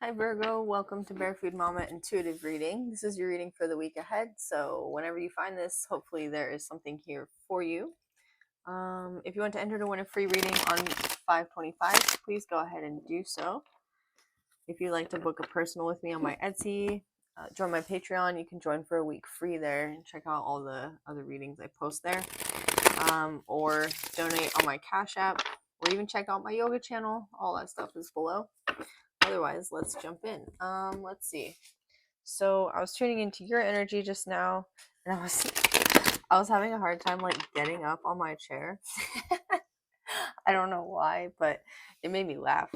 Hi Virgo, welcome to Bear Food Mama Intuitive Reading. This is your reading for the week ahead, so whenever you find this, hopefully there is something here for you. If you want to enter to win a free reading on 525, please go ahead and do so. If you'd like to book a personal with me on my Etsy, join my Patreon. You can join for a week free there and check out all the other readings I post there. Or donate on my Cash App, or even check out my yoga channel. All that stuff is below. Otherwise, let's jump in. Let's see. So I was tuning into your energy just now, and I was having a hard time like getting up on my chair. I don't know why, but it made me laugh.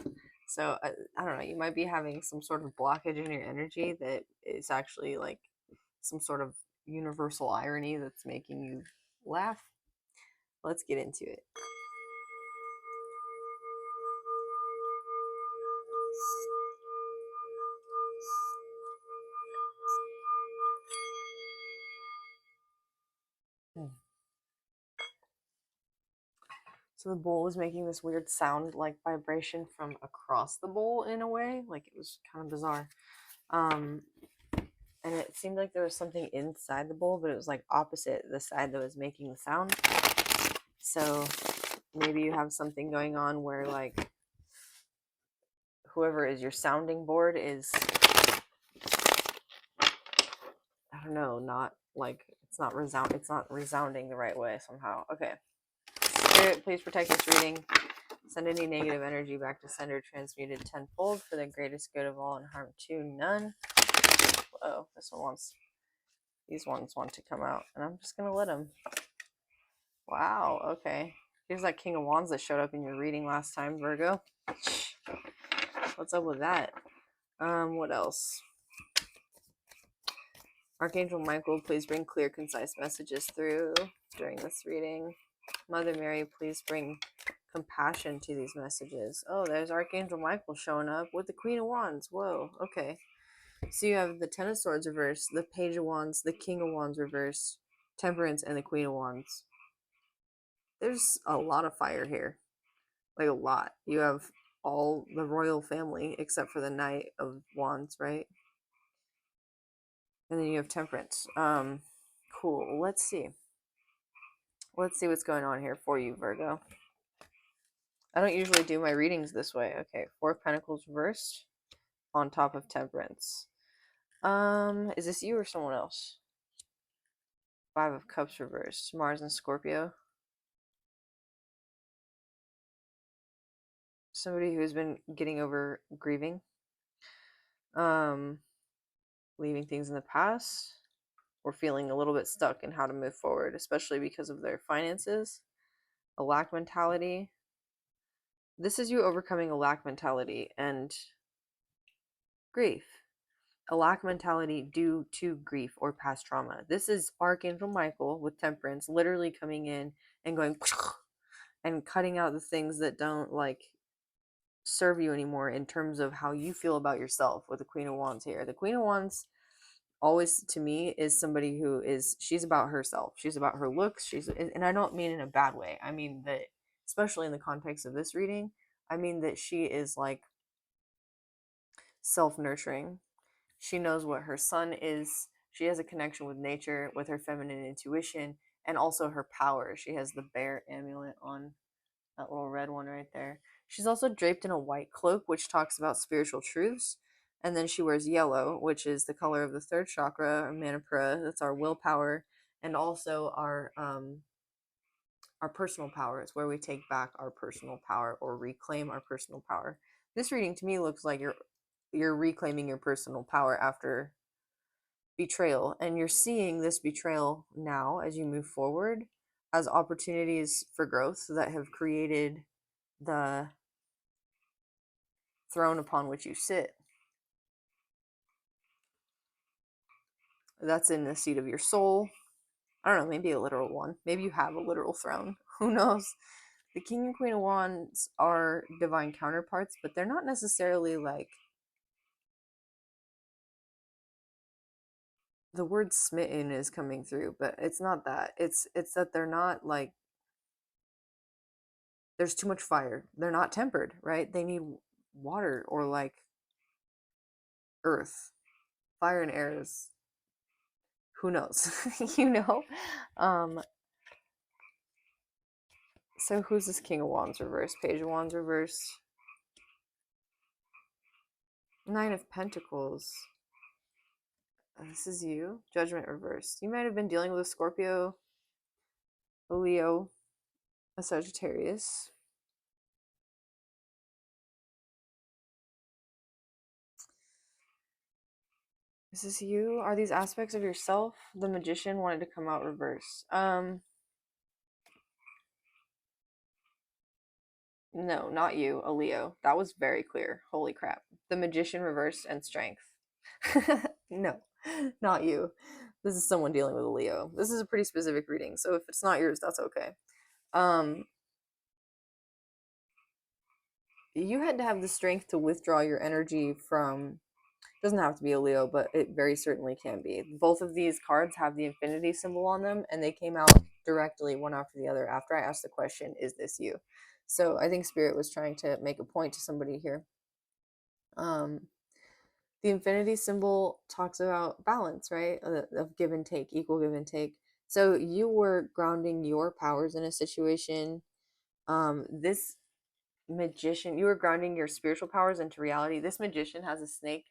So I don't know. You might be having some sort of blockage in your energy that is actually like some sort of universal irony that's making you laugh. Let's get into it. So the bowl was making this weird sound, like vibration from across the bowl in a way. Like it was kind of bizarre. And it seemed like there was something inside the bowl, but it was like opposite the side that was making the sound. So maybe you have something going on where like whoever is your sounding board is, I don't know, not like it's not resounding the right way somehow. Okay. Spirit, please protect this reading. Send any negative energy back to sender, transmuted tenfold for the greatest good of all and harm to none. Oh, these ones want to come out, and I'm just gonna let them. Wow, okay. Here's that King of Wands that showed up in your reading last time, Virgo. What's up with that? What else? Archangel Michael, please bring clear, concise messages through during this reading. Mother Mary, please bring compassion to these messages. Oh, there's Archangel Michael showing up with the Queen of Wands. Whoa, okay. So you have the Ten of Swords reversed, the Page of Wands, the King of Wands reversed, Temperance, and the Queen of Wands. There's a lot of fire here. Like a lot. You have all the royal family except for the Knight of Wands, right? And then you have Temperance. Cool. Let's see. Let's see what's going on here for you, Virgo. I don't usually do my readings this way. Okay, Four of Pentacles reversed on top of Temperance. Is this you or someone else? Five of Cups reversed. Mars and Scorpio. Somebody who's been getting over grieving. Leaving things in the past, or feeling a little bit stuck in how to move forward, especially because of their finances. A lack mentality. This is you overcoming a lack mentality and grief. A lack mentality due to grief or past trauma. This is Archangel Michael with Temperance literally coming in and going and cutting out the things that don't like serve you anymore in terms of how you feel about yourself with the Queen of Wands here. The Queen of Wands always to me is somebody who is, she's about herself, she's about her looks, and I don't mean in a bad way, I mean that, especially in the context of this reading, I mean that she is like self-nurturing. She knows what her sun is. She has a connection with nature, with her feminine intuition, and also her power. She has the bear amulet on, that little red one right there. She's also draped in a white cloak, which talks about spiritual truths. And then she wears yellow, which is the color of the third chakra, or Manipura. That's our willpower, and also our personal power. It's where we take back our personal power or reclaim our personal power. This reading to me looks like you're reclaiming your personal power after betrayal, and you're seeing this betrayal now as you move forward as opportunities for growth that have created the throne upon which you sit. That's in the seat of your soul. I don't know, maybe a literal one. Maybe you have a literal throne. Who knows? The King and Queen of Wands are divine counterparts, but they're not necessarily like, the word smitten is coming through, but it's not that. It's that they're not like, there's too much fire. They're not tempered, right? They need water, or like earth. Fire and air is, who knows? You know? So who's this King of Wands reverse? Page of Wands reverse. Nine of Pentacles. This is you. Judgment reversed. You might have been dealing with a Scorpio, a Leo, a Sagittarius. This is you. Are these aspects of yourself? The Magician wanted to come out reverse. No, not you, a Leo. That was very clear. Holy crap. The Magician reversed and Strength. No, not you. This is someone dealing with a Leo. This is a pretty specific reading, so if it's not yours, that's okay. You had to have the strength to withdraw your energy from, doesn't have to be a Leo, but it very certainly can be. Both of these cards have the infinity symbol on them, and they came out directly one after the other after I asked the question, is this you? So I think Spirit was trying to make a point to somebody here. The infinity symbol talks about balance, right? Of give and take, equal give and take. So you were grounding your powers in a situation. This magician, you were grounding your spiritual powers into reality. This magician has a snake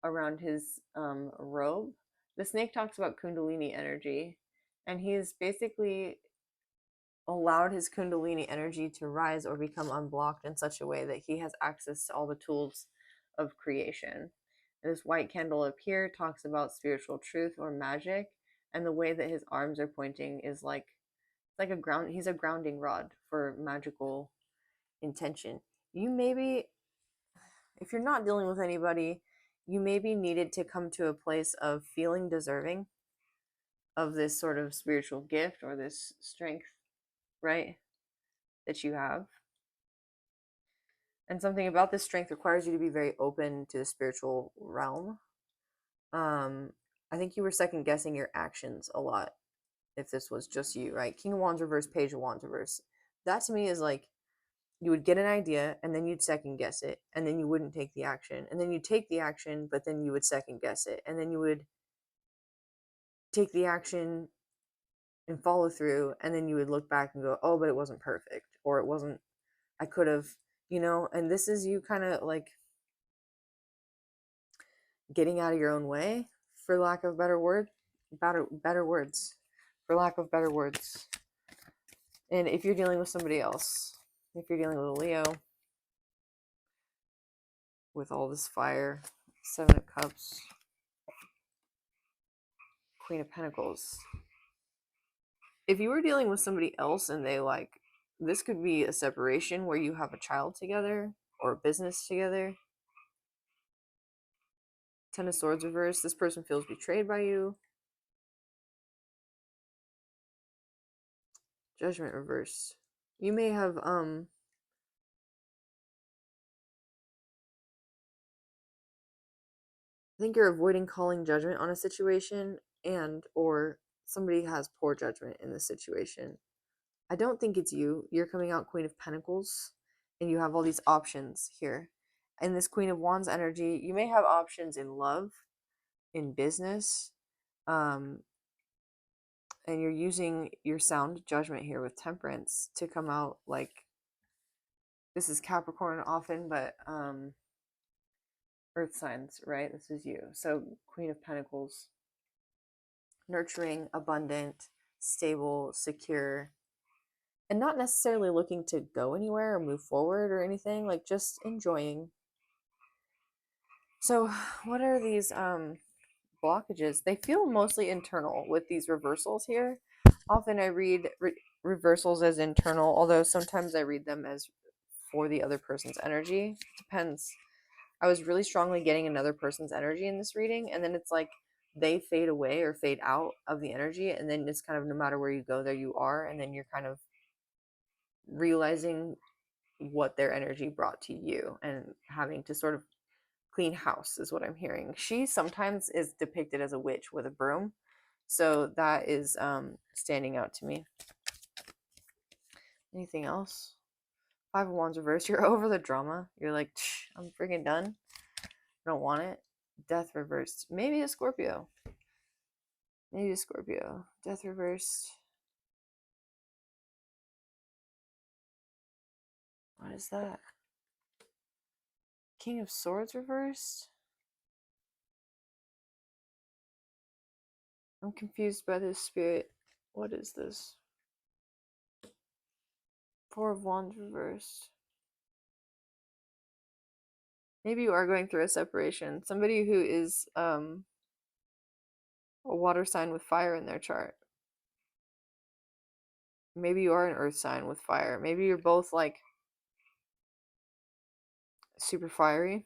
around his robe. The snake talks about Kundalini energy, and he is basically allowed his Kundalini energy to rise or become unblocked in such a way that he has access to all the tools of creation. This white candle up here talks about spiritual truth or magic, and the way that his arms are pointing is like a ground. He's a grounding rod for magical intention. You maybe, if you're not dealing with anybody, you maybe needed to come to a place of feeling deserving of this sort of spiritual gift or this strength, right? That you have. And something about this strength requires you to be very open to the spiritual realm. I think you were second guessing your actions a lot if this was just you, right? King of Wands reverse, Page of Wands reverse. That to me is like you would get an idea and then you'd second guess it and then you wouldn't take the action. And then you'd take the action, but then you would second guess it. And then you would take the action and follow through. And then you would look back and go, oh, but it wasn't perfect. Or it wasn't, I could have, you know, and this is you kind of like getting out of your own way, for lack of better word, better words, for lack of better words. And if you're dealing with somebody else, if you're dealing with a Leo, with all this fire, Seven of Cups, Queen of Pentacles. If you were dealing with somebody else and they like, this could be a separation where you have a child together or a business together. Ten of Swords reversed. This person feels betrayed by you. Judgment reversed. You may have I think you're avoiding calling judgment on a situation, and or somebody has poor judgment in this situation. I don't think it's you. You're coming out Queen of Pentacles and you have all these options here. And this Queen of Wands energy, you may have options in love, in business, and you're using your sound judgment here with Temperance to come out like, this is Capricorn often, but earth signs, right? This is you. So Queen of Pentacles, nurturing, abundant, stable, secure, and not necessarily looking to go anywhere or move forward or anything, like just enjoying. So what are these blockages? They feel mostly internal with these reversals here. Often I read reversals as internal, although sometimes I read them as for the other person's energy. Depends. I was really strongly getting another person's energy in this reading, and then it's like they fade away or fade out of the energy, and then it's kind of no matter where you go, there you are, and then you're kind of realizing what their energy brought to you and having to sort of clean house is what I'm hearing. She sometimes is depicted as a witch with a broom, so that is standing out to me. Anything else? Five of Wands reversed. You're over the drama. You're like, I'm freaking done. I don't want it. Death reversed. Maybe a Scorpio. Maybe a Scorpio. Death reversed. What is that? King of Swords reversed? I'm confused by this spirit. What is this? Four of Wands reversed. Maybe you are going through a separation. Somebody who is a water sign with fire in their chart. Maybe you are an earth sign with fire. Maybe you're both like super fiery.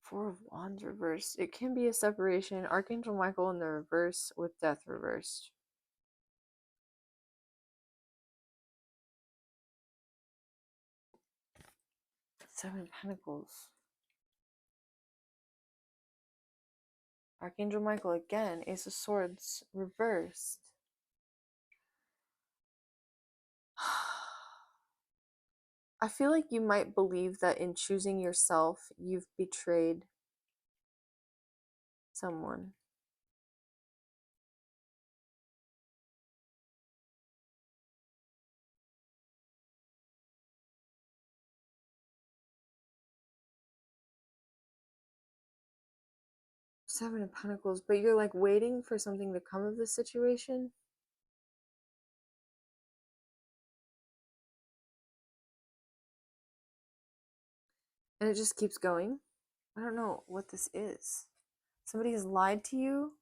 Four of Wands reversed. It can be a separation. Archangel Michael in the reverse with death reversed. Seven of Pentacles. Archangel Michael again. Ace of Swords reversed. I feel like you might believe that in choosing yourself, you've betrayed someone. Seven of Pentacles, but you're like waiting for something to come of the situation. And it just keeps going. I don't know what this is. Somebody has lied to you.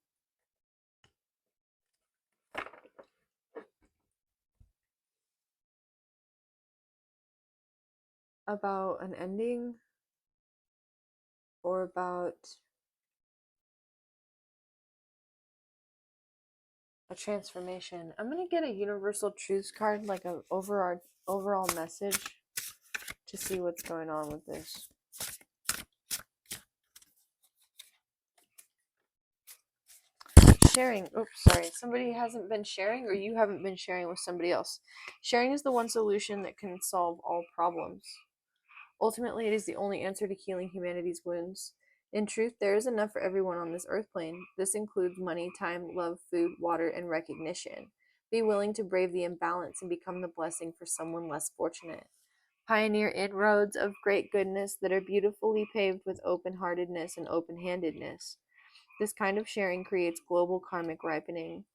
About an ending or about a transformation. I'm gonna get a universal truth card, like an overall message, to see what's going on with this. Sharing. Oops, sorry. Somebody hasn't been sharing, or you haven't been sharing with somebody else. Sharing is the one solution that can solve all problems. Ultimately, it is the only answer to healing humanity's wounds. In truth, there is enough for everyone on this earth plane. This includes money, time, love, food, water, and recognition. Be willing to brave the imbalance and become the blessing for someone less fortunate. Pioneer inroads of great goodness that are beautifully paved with open-heartedness and open-handedness. This kind of sharing creates global karmic ripening.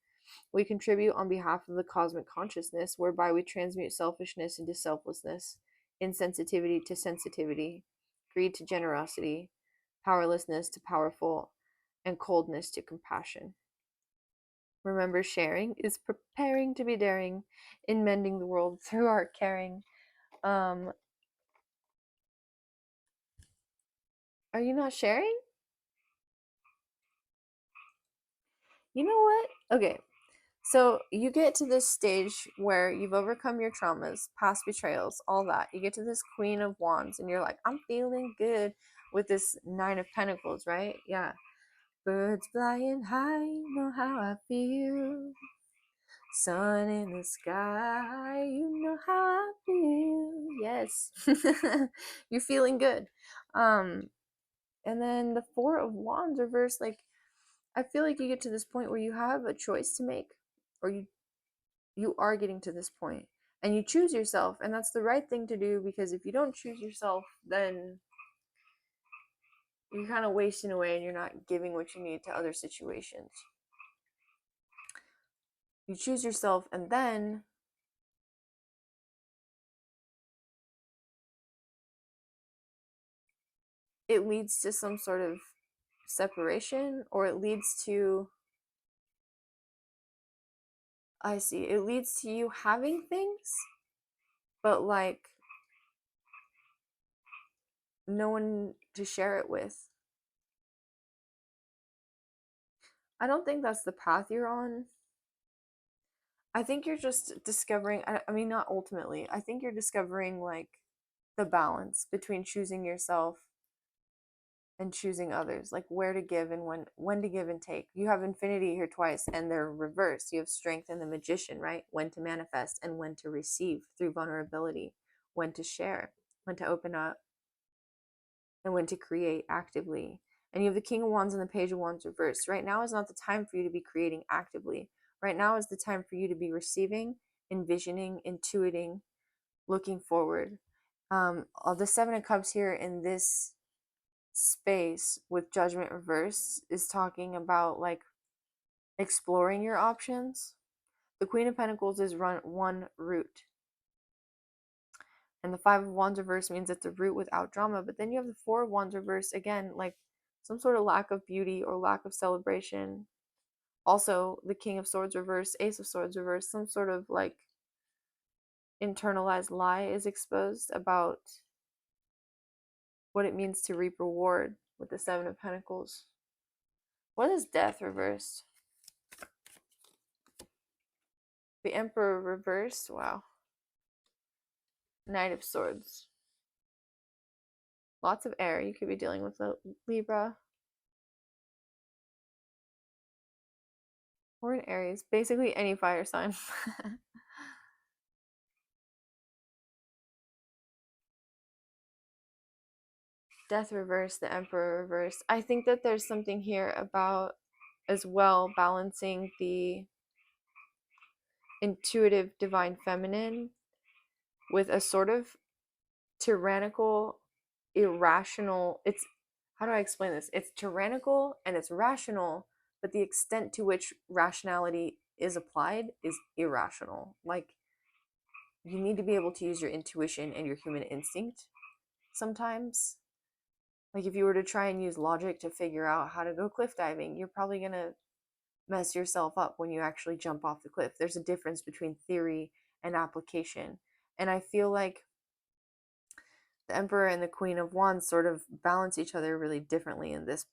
We contribute on behalf of the cosmic consciousness, whereby we transmute selfishness into selflessness, insensitivity to sensitivity, greed to generosity, powerlessness to powerful, and coldness to compassion. Remember, sharing is preparing to be daring in mending the world through our caring. Are you not sharing? You know what? Okay, so you get to this stage where you've overcome your traumas, past betrayals, all that. You get to this Queen of Wands and you're like, I'm feeling good with this Nine of Pentacles, right? Yeah. Birds flying high, you know how I feel. Sun in the sky, you know how I feel. Yes. You're feeling good. And then the Four of Wands reverse, like, I feel like you get to this point where you have a choice to make, or you are getting to this point and you choose yourself, and that's the right thing to do, because if you don't choose yourself, then you're kind of wasting away and you're not giving what you need to other situations. You choose yourself, and then it leads to some sort of separation, or it leads to, I see, it leads to you having things but like no one to share it with. I don't think that's the path you're on. I think you're just discovering, I mean, not ultimately, I think you're discovering like the balance between choosing yourself and choosing others, like where to give and when to give and take. You have infinity here twice and they're reversed. You have strength and the magician, right? When to manifest and when to receive through vulnerability, when to share, when to open up. and when to create actively. And you have the King of Wands and the Page of Wands reversed. Right now is not the time for you to be creating actively. Right now is the time for you to be receiving, envisioning, intuiting, looking forward. The Seven of Cups here in this space with Judgment reversed is talking about like exploring your options. The Queen of Pentacles is one root. And the Five of Wands reversed means it's a root without drama. But then you have the Four of Wands reversed, again, like some sort of lack of beauty or lack of celebration. Also, the King of Swords reversed, Ace of Swords reversed, some sort of like internalized lie is exposed about what it means to reap reward with the Seven of Pentacles. What is Death reversed? The Emperor reversed, wow. Knight of Swords. Lots of air. You could be dealing with a Libra or an Aries. Basically any fire sign. Death reversed, the Emperor reversed. I think that there's something here about as well balancing the intuitive divine feminine with a sort of tyrannical, irrational. It's, how do I explain this? It's tyrannical and it's rational, but the extent to which rationality is applied is irrational. Like, you need to be able to use your intuition and your human instinct sometimes. Like, if you were to try and use logic to figure out how to go cliff diving, you're probably going to mess yourself up when you actually jump off the cliff. There's a difference between theory and application. And I feel like the Emperor and the Queen of Wands sort of balance each other really differently in this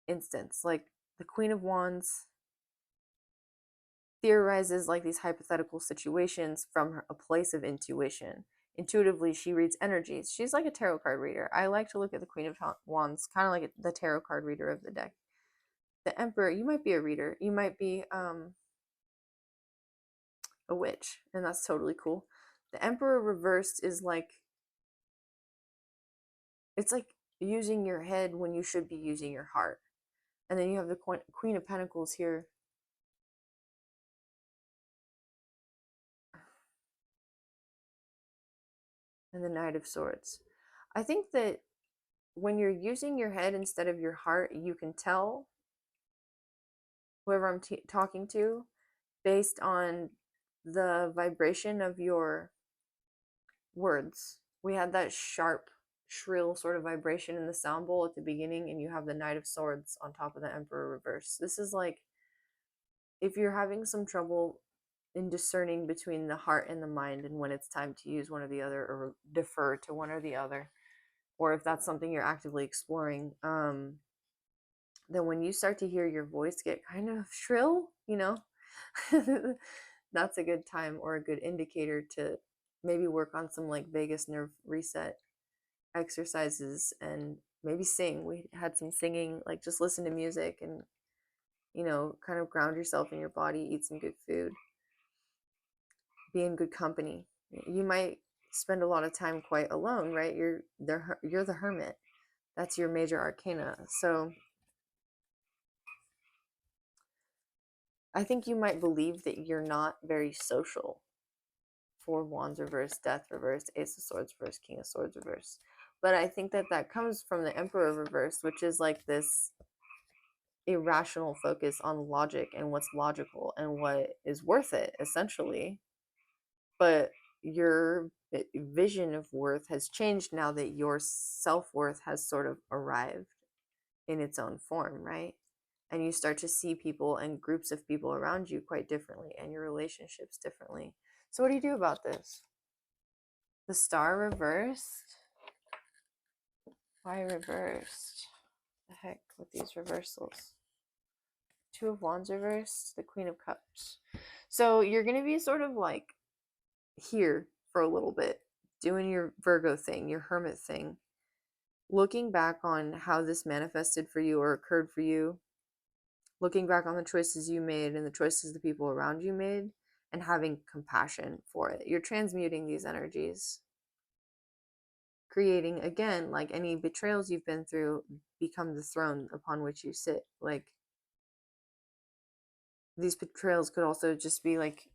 instance. Like, the Queen of Wands theorizes like these hypothetical situations from a place of intuition. Intuitively, she reads energies. She's like a tarot card reader. I like to look at the Queen of Wands kind of like the tarot card reader of the deck. The Emperor, you might be a reader. You might be a witch, and that's totally cool. The Emperor reversed is like, it's like using your head when you should be using your heart. And then you have the Queen of Pentacles here. And the Knight of Swords. I think that when you're using your head instead of your heart, you can tell whoever I'm talking to based on the vibration of your words. We had that sharp, shrill sort of vibration in the sound bowl at the beginning, and you have the Knight of Swords on top of the Emperor reverse. This is like, if you're having some trouble in discerning between the heart and the mind and when it's time to use one or the other or defer to one or the other, or if that's something you're actively exploring, then when you start to hear your voice get kind of shrill, that's a good time or a good indicator to maybe work on some like vagus nerve reset exercises and maybe sing. We had some singing, like just listen to music and kind of ground yourself in your body, eat some good food, be in good company. You might spend a lot of time quite alone, right? You're the hermit. That's your major arcana. So I think you might believe that you're not very social. Four of Wands reversed, Death reversed, Ace of Swords reversed, King of Swords reversed. But I think that comes from the Emperor reversed, which is like this irrational focus on logic and what's logical and what is worth it, essentially. But your vision of worth has changed now that your self-worth has sort of arrived in its own form, right? And you start to see people and groups of people around you quite differently and your relationships differently. So what do you do about this? The Star reversed? Why reversed? The heck with these reversals? Two of Wands reversed, the Queen of Cups. So you're going to be sort of like here for a little bit, doing your Virgo thing, your hermit thing, looking back on how this manifested for you or occurred for you, looking back on the choices you made and the choices the people around you made, and having compassion for it. You're transmuting these energies, creating, again, like any betrayals you've been through become the throne upon which you sit. Like these betrayals could also just be like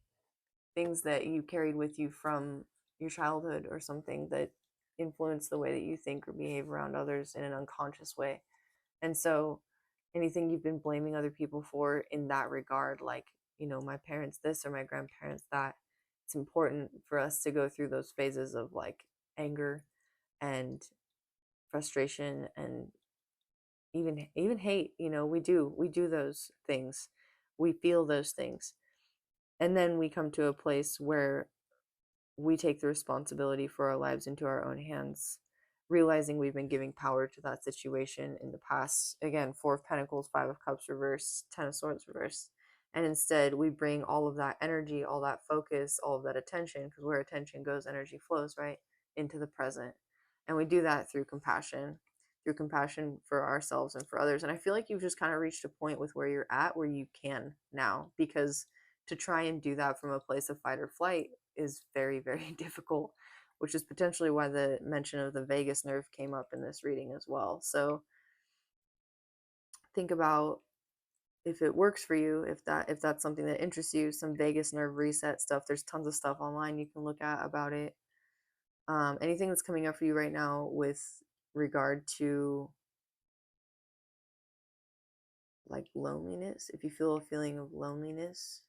things that you carried with you from your childhood or something that influence the way that you think or behave around others in an unconscious way. And so anything you've been blaming other people for in that regard, like, my parents this or my grandparents that, it's important for us to go through those phases of like anger and frustration and even hate. We do those things. We feel those things. And then we come to a place where we take the responsibility for our lives into our own hands, realizing we've been giving power to that situation in the past. Again, Four of Pentacles, Five of Cups reversed, Ten of Swords reversed. And instead, we bring all of that energy, all that focus, all of that attention, because where attention goes, energy flows, right? Into the present. And we do that through compassion for ourselves and for others. And I feel like you've just kind of reached a point with where you're at where you can now, because to try and do that from a place of fight or flight is very, very difficult, which is potentially why the mention of the vagus nerve came up in this reading as well. So think about if it works for you, if that's something that interests you, some vagus nerve reset stuff. There's tons of stuff online you can look at about it. Anything that's coming up for you right now with regard to like loneliness, if you feel a feeling of loneliness,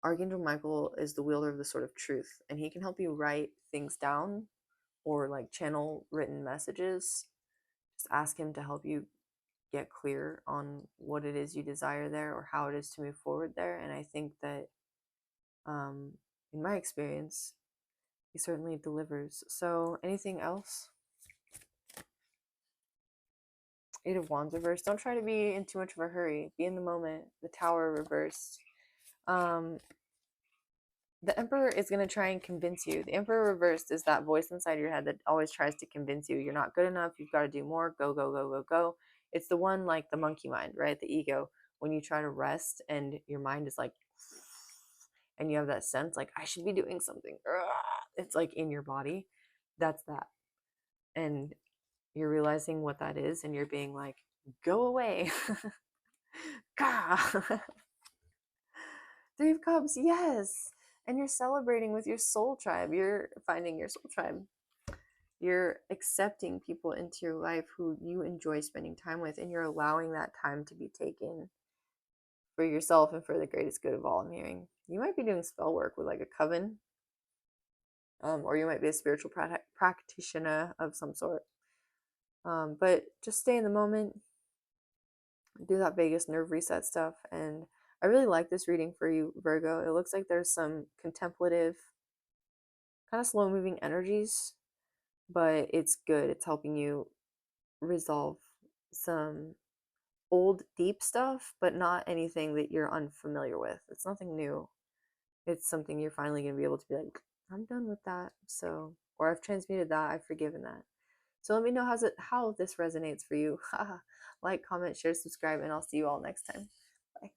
Archangel Michael is the wielder of the sword of truth, and he can help you write things down or like channel written messages. Just ask him to help you get clear on what it is you desire there or how it is to move forward there. And I think that, in my experience, he certainly delivers. So, anything else? Eight of Wands reversed. Don't try to be in too much of a hurry. Be in the moment. The Tower reversed. Um, the Emperor is going to try and convince you. The Emperor reversed is that voice inside your head that always tries to convince you you're not good enough, you've got to do more, go, go, go, go, go. It's the one like the monkey mind, right? The ego. When you try to rest and your mind is like, and you have that sense like, I should be doing something. It's like in your body. That's that. And you're realizing what that is, and you're being like, go away. Three of Cups, yes. And you're celebrating with your soul tribe. You're finding your soul tribe. You're accepting people into your life who you enjoy spending time with, and you're allowing that time to be taken for yourself and for the greatest good of all. I'm hearing you might be doing spell work with like a coven, or you might be a spiritual practitioner of some sort. But just stay in the moment, do that vagus nerve reset stuff. And I really like this reading for you, Virgo. It looks like there's some contemplative, kind of slow moving energies, but it's good. It's helping you resolve some old, deep stuff, but not anything that you're unfamiliar with. It's nothing new. It's something you're finally going to be able to be like, I'm done with that. So, or I've transmuted that, I've forgiven that. So let me know how this resonates for you. Like, comment, share, subscribe, and I'll see you all next time. Bye.